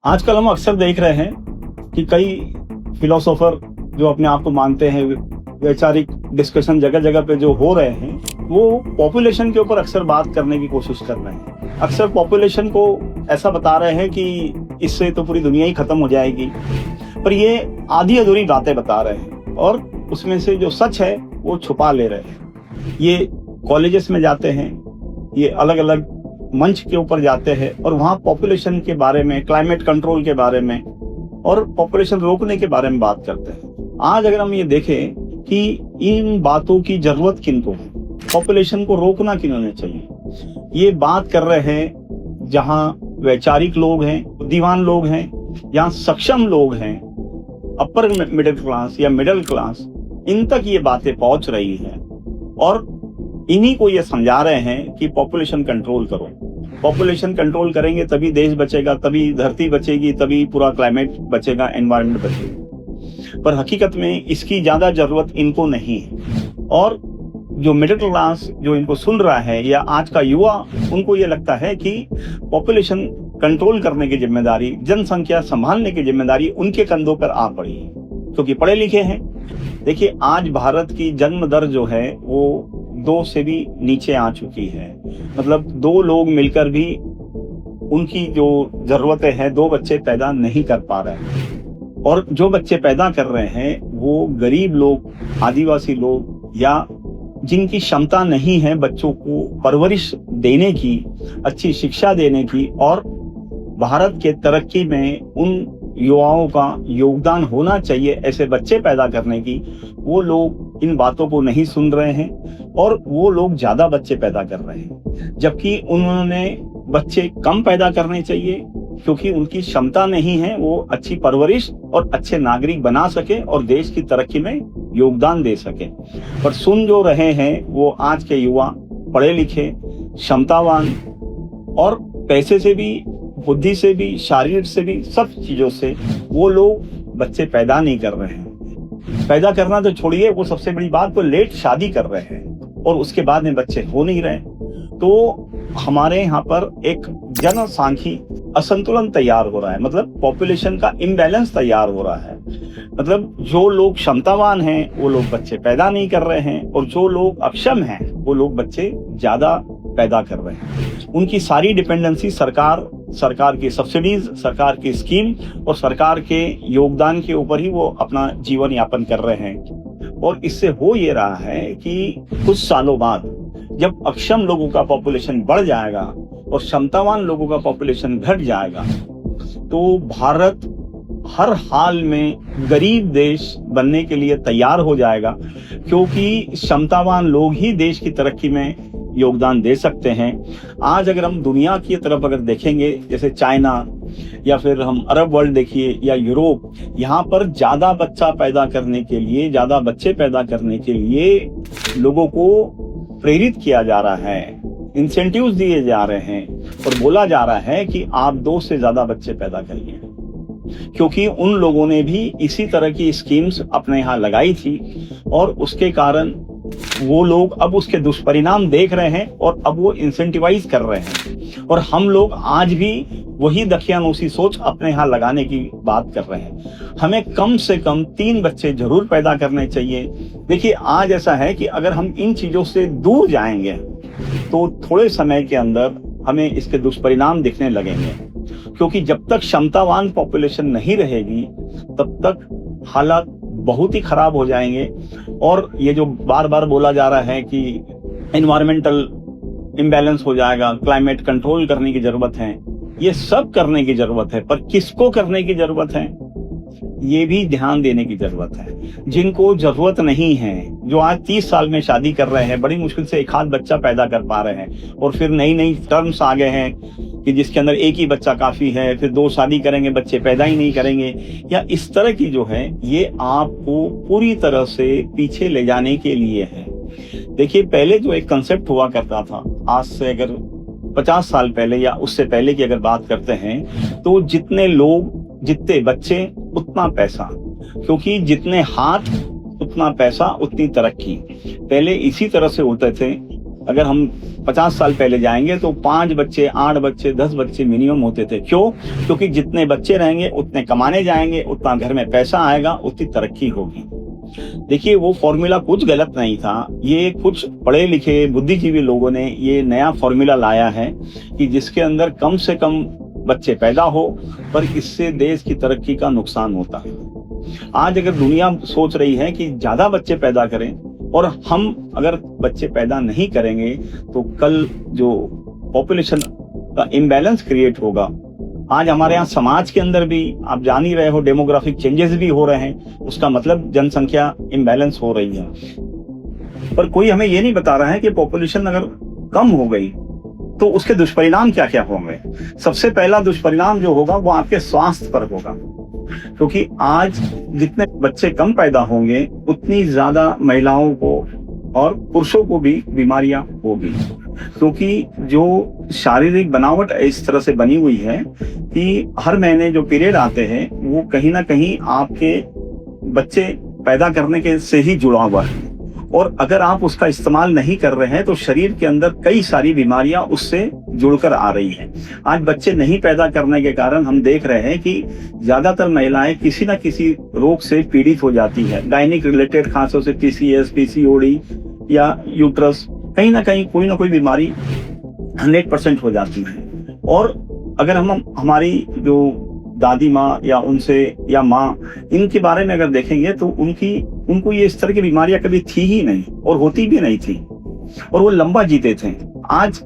आजकल हम अक्सर देख रहे हैं कि कई फिलोसोफर जो अपने आप को मानते हैं, वैचारिक डिस्कशन जगह जगह पे जो हो रहे हैं, वो पॉपुलेशन के ऊपर अक्सर बात करने की कोशिश कर रहे हैं। अक्सर पॉपुलेशन को ऐसा बता रहे हैं कि इससे तो पूरी दुनिया ही खत्म हो जाएगी, पर ये आधी अधूरी बातें बता रहे हैं और उसमें से जो सच है वो छुपा ले रहे हैं। ये कॉलेजेस में जाते हैं, ये अलग अलग मंच के ऊपर जाते हैं और वहाँ पॉपुलेशन के बारे में, क्लाइमेट कंट्रोल के बारे में और पॉपुलेशन रोकने के बारे में बात करते हैं। आज अगर हम ये देखें कि इन बातों की जरूरत किनको है, पॉपुलेशन को रोकना किन्होंने चाहिए, ये बात कर रहे हैं जहाँ वैचारिक लोग हैं, बुद्धिमान लोग हैं, जहाँ सक्षम लोग हैं, अपर मिडिल क्लास या मिडिल क्लास, इन तक ये बातें पहुंच रही हैं और इन्हीं को ये समझा रहे हैं कि पॉपुलेशन कंट्रोल करो। पॉपुलेशन कंट्रोल करेंगे तभी देश बचेगा, तभी धरती बचेगी, तभी पूरा क्लाइमेट बचेगा, एनवायरनमेंट बचेगा। पर हकीकत में इसकी ज्यादा जरूरत इनको नहीं है और जो मिडिल क्लास जो इनको सुन रहा है या आज का युवा, उनको ये लगता है कि पॉपुलेशन कंट्रोल करने की जिम्मेदारी, जनसंख्या संभालने की जिम्मेदारी उनके कंधों पर आ पड़ी है क्योंकि पढ़े लिखे हैं। देखिए, आज भारत की जन्म दर जो है वो 2 से भी नीचे आ चुकी है। मतलब 2 लोग मिलकर भी उनकी जो जरूरतें हैं, 2 बच्चे पैदा नहीं कर पा रहे हैं और जो बच्चे पैदा कर रहे हैं वो गरीब लोग, आदिवासी लोग या जिनकी क्षमता नहीं है बच्चों को परवरिश देने की, अच्छी शिक्षा देने की और भारत के तरक्की में उन युवाओं का योगदान होना चाहिए, ऐसे बच्चे पैदा करने की, वो लोग इन बातों को नहीं सुन रहे हैं और वो लोग ज्यादा बच्चे पैदा कर रहे हैं, जबकि उन्होंने बच्चे कम पैदा करने चाहिए क्योंकि उनकी क्षमता नहीं है वो अच्छी परवरिश और अच्छे नागरिक बना सके और देश की तरक्की में योगदान दे सके। पर सुन जो रहे हैं वो आज के युवा पढ़े लिखे, क्षमतावान और पैसे से भी, बुद्धि से भी, शारीरिक से भी, सब चीजों से वो लोग बच्चे पैदा नहीं कर रहे हैं। पैदा करना तो छोड़िए, वो सबसे बड़ी बात, वो लेट शादी कर रहे हैं और उसके बाद में बच्चे हो नहीं रहे। तो हमारे यहाँ पर एक जनसांख्यिकी असंतुलन तैयार हो रहा है, मतलब पॉपुलेशन का इम्बैलेंस तैयार हो रहा है। मतलब जो लोग क्षमतावान हैं वो लोग बच्चे पैदा नहीं कर रहे हैं और जो लोग अक्षम हैं वो लोग बच्चे ज्यादा पैदा कर रहे हैं। उनकी सारी डिपेंडेंसी सरकार की सब्सिडीज, सरकार की स्कीम और सरकार के योगदान के ऊपर ही वो अपना जीवन यापन कर रहे हैं। और इससे हो ये रहा है कि कुछ सालों बाद जब अक्षम लोगों का पॉपुलेशन बढ़ जाएगा और क्षमतावान लोगों का पॉपुलेशन घट जाएगा तो भारत हर हाल में गरीब देश बनने के लिए तैयार हो जाएगा, क्योंकि क्षमतावान लोग ही देश की तरक्की में योगदान दे सकते हैं। आज अगर हम दुनिया की तरफ अगर देखेंगे, जैसे चाइना या फिर हम अरब वर्ल्ड देखिए या यूरोप, यहाँ पर ज्यादा बच्चा पैदा करने के लिए, ज्यादा बच्चे पैदा करने के लिए लोगों को प्रेरित किया जा रहा है, इंसेंटिव्स दिए जा रहे हैं और बोला जा रहा है कि आप 2 से ज्यादा बच्चे पैदा करिए, क्योंकि उन लोगों ने भी इसी तरह की स्कीम्स अपने यहाँ लगाई थी और उसके कारण वो लोग अब उसके दुष्परिणाम देख रहे हैं और अब वो इंसेंटिवाइज कर रहे हैं और हम लोग आज भी वही दकियानूसी सोच अपने यहाँ लगाने की बात कर रहे हैं। हमें कम से कम 3 बच्चे जरूर पैदा करने चाहिए। देखिए, आज ऐसा है कि अगर हम इन चीजों से दूर जाएंगे तो थोड़े समय के अंदर हमें इसके दुष्परिणाम दिखने लगेंगे, क्योंकि जब तक क्षमतावान पॉपुलेशन नहीं रहेगी तब तक हालात बहुत ही खराब हो जाएंगे। और ये जो बार बार बोला जा रहा है कि एनवायरमेंटल इम्बैलेंस हो जाएगा, क्लाइमेट कंट्रोल करने की जरूरत है, ये सब करने की जरूरत है, पर किसको करने की जरूरत है ये भी ध्यान देने की जरूरत है। जिनको जरूरत नहीं है, जो आज 30 साल में शादी कर रहे हैं, बड़ी मुश्किल से 1 आध बच्चा पैदा कर पा रहे हैं और फिर नई नई टर्म्स आ गए हैं कि जिसके अंदर 1 ही बच्चा काफी है, फिर 2 शादी करेंगे, बच्चे पैदा ही नहीं करेंगे, या इस तरह की जो है ये आपको पूरी तरह से पीछे ले जाने के लिए है। देखिए, पहले जो एक कंसेप्ट हुआ करता था, आज से अगर 50 साल पहले या उससे पहले की अगर बात करते हैं, तो जितने लोग, जितने बच्चे उतना पैसा, क्योंकि जितने हाथ उतना पैसा उतनी तरक्की। पहले इसी तरह से होते थे अगर हम 50 साल पहले जाएंगे तो 5 बच्चे, 8 बच्चे, 10 बच्चे मिनिमम होते थे। क्यों? क्योंकि जितने बच्चे रहेंगे उतने कमाने जाएंगे, उतना घर में पैसा आएगा, उतनी तरक्की होगी। देखिए, वो फॉर्मूला कुछ गलत नहीं था। ये कुछ पढ़े लिखे बुद्धिजीवी लोगों ने ये नया फॉर्मूला लाया है कि जिसके अंदर कम से कम बच्चे पैदा हो, पर इससे देश की तरक्की का नुकसान होता है। आज अगर दुनिया सोच रही है कि ज्यादा बच्चे पैदा करें और हम अगर बच्चे पैदा नहीं करेंगे तो कल जो पॉपुलेशन का इम्बैलेंस क्रिएट होगा। आज हमारे यहाँ समाज के अंदर भी आप जान ही रहे हो, डेमोग्राफिक चेंजेस भी हो रहे हैं, उसका मतलब जनसंख्या इम्बैलेंस हो रही है। पर कोई हमें ये नहीं बता रहा है कि पॉपुलेशन अगर कम हो गई तो उसके दुष्परिणाम क्या क्या होंगे। सबसे पहला दुष्परिणाम जो होगा वो आपके स्वास्थ्य पर होगा, क्योंकि आज जितने बच्चे कम पैदा होंगे उतनी ज्यादा महिलाओं को और पुरुषों को भी बीमारियां होगी, क्योंकि जो शारीरिक बनावट इस तरह से बनी हुई है कि हर महीने जो पीरियड आते हैं वो कहीं ना कहीं आपके बच्चे पैदा करने के से ही जुड़ा हुआ है, और अगर आप उसका इस्तेमाल नहीं कर रहे हैं तो शरीर के अंदर कई सारी बीमारियां उससे जुड़कर आ रही हैं। आज बच्चे नहीं पैदा करने के कारण हम देख रहे हैं कि ज्यादातर महिलाएं किसी न किसी रोग से पीड़ित हो जाती है। गायनिक रिलेटेड, खासतौर से पीसीएस, पीसीओडी या यूट्रस, कहीं ना कहीं कोई ना कोई बीमारी 100% हो जाती है। और अगर हम हमारी जो दादी माँ या उनसे या माँ, इनके बारे में अगर देखेंगे तो उनको ये इस तरह की बीमारियां कभी थी ही नहीं और होती भी नहीं थी, और वो लंबा जीते थे। आज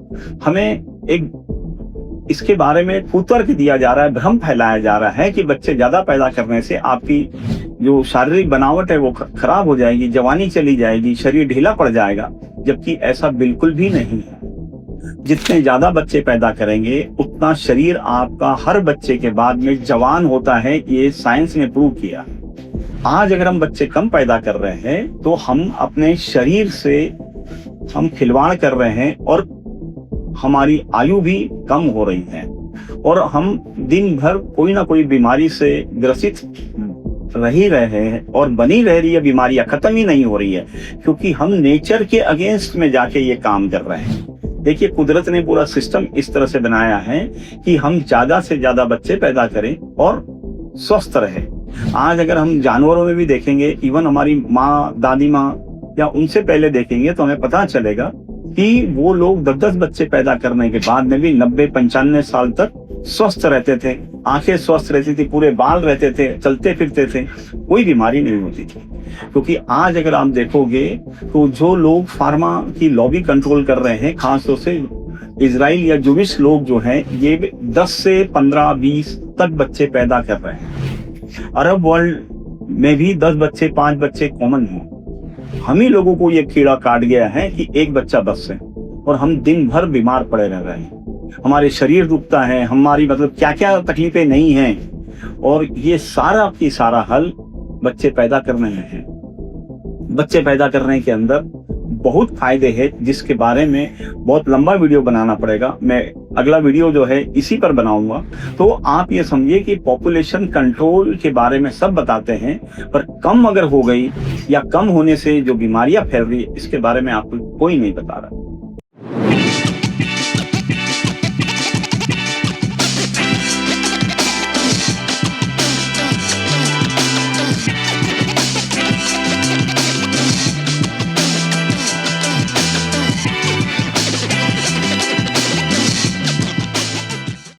हमें एक इसके बारे में कुतर्क दिया जा रहा है, भ्रम फैलाया जा रहा है कि बच्चे ज्यादा पैदा करने से आपकी जो शारीरिक बनावट है वो खराब हो जाएगी, जवानी चली जाएगी, शरीर ढीला पड़ जाएगा, जबकि ऐसा बिल्कुल भी नहीं है। जितने ज्यादा बच्चे पैदा करेंगे उतना शरीर आपका हर बच्चे के बाद में जवान होता है, ये साइंस ने प्रूव किया। आज अगर हम बच्चे कम पैदा कर रहे हैं तो हम अपने शरीर से हम खिलवाड़ कर रहे हैं और हमारी आयु भी कम हो रही है, और हम दिन भर कोई ना कोई बीमारी से ग्रसित रह ही रहे हैं, और बनी रह रही है, बीमारियां खत्म ही नहीं हो रही है, क्योंकि हम नेचर के अगेंस्ट में जाके ये काम कर रहे हैं। देखिए, कुदरत ने पूरा सिस्टम इस तरह से बनाया है कि हम ज्यादा से ज्यादा बच्चे पैदा करें और स्वस्थ रहे। आज अगर हम जानवरों में भी देखेंगे, इवन हमारी माँ, दादी माँ या उनसे पहले देखेंगे तो हमें पता चलेगा कि वो लोग 10-10 बच्चे पैदा करने के बाद में भी 90-95 साल तक स्वस्थ रहते थे, आंखें स्वस्थ रहती थी, पूरे बाल रहते थे, चलते फिरते थे, कोई बीमारी नहीं होती थी। क्योंकि आज अगर आप देखोगे तो जो लोग फार्मा की लॉबी कंट्रोल कर रहे हैं, खासतौर से इजराइल या जूविश लोग जो हैं, ये 10 से 15-20 तक बच्चे पैदा कर रहे हैं। अरब वर्ल्ड में भी 10 बच्चे, 5 बच्चे कॉमन हैं। हम ही लोगों को ये कीड़ा काट गया है कि एक बच्चा बस है, और हम दिन भर बीमार पड़े रह रहे हैं, हमारे शरीर दुखता है, हमारी मतलब क्या क्या तकलीफें नहीं हैं, और ये सारा की सारा हल बच्चे पैदा करने में है। बच्चे पैदा करने के अंदर बहुत फायदे हैं, जिसके बारे में बहुत लंबा वीडियो बनाना पड़ेगा। मैं अगला वीडियो जो है इसी पर बनाऊंगा। तो आप ये समझिए कि पॉपुलेशन कंट्रोल के बारे में सब बताते हैं, पर कम अगर हो गई या कम होने से जो बीमारियां फैल रही है, इसके बारे में आपको कोई नहीं बता रहा।